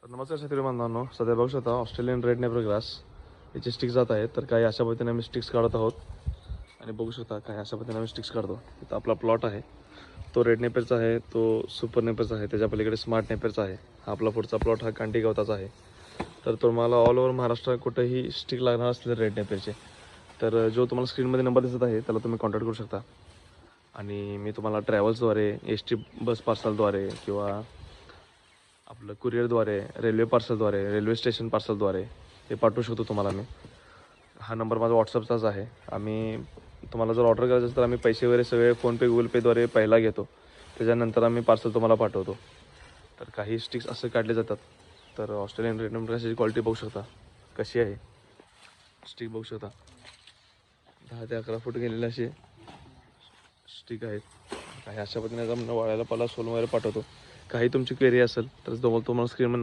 तर नमस्कार शेतकरी बांधवांनो, सध्या बघू शकता ऑस्ट्रेलियन रेड नेपर ग्रास याचे स्टिक्स जात आहेत. तर काही अशा पद्धतीने आम्ही स्टिक्स काढत आहोत आणि बघू शकता काही अशा पद्धतीने आम्ही स्टिक्स काढतो. इथं आपला प्लॉट आहे, तो रेड नेपरचा आहे, तो सुपर नेपरचा आहे, त्याच्या पलीकडे स्मार्ट नेपरचा आहे. हा आपला पुढचा प्लॉट हा कांटी गवताचा आहे. तर तुम्हाला ऑल ओव्हर महाराष्ट्र कुठेही स्टिक लागणार असले रेड नेपरचे तर जो तुम्हाला स्क्रीनमध्ये नंबर दिसत आहे त्याला तुम्ही कॉन्टॅक्ट करू शकता. आणि मी तुम्हाला ट्रॅव्हल्सद्वारे, एस टी बस पार्सलद्वारे किंवा आपलं कुरिअरद्वारे, रेल्वे पार्सलद्वारे, रेल्वे स्टेशन पार्सलद्वारे हे पाठवू शकतो तुम्हाला मी. हा नंबर माझा व्हॉट्सअपचाच आहे. आम्ही तुम्हाला जर ऑर्डर करायचं असेल तर आम्ही पैसे वगैरे सगळे फोनपे, गुगल पेद्वारे पहिला घेतो. त्याच्यानंतर आम्ही पार्सल तुम्हाला पाठवतो. तर काही स्टिक्स असे काढले जातात. तर ऑस्ट्रेलियन रेड नेपर ग्रासची क्वालिटी बघू शकता कशी आहे. स्टिक बघू शकता 10 ते 11 फूट गेलेले असे स्टिक आहेत. काही अशा पद्धतीने आपण वाळायला पाला सोलून वगैरे पाठवतो. काही तुमची क्वेरी असेल तर तुम्हाला स्क्रीनवर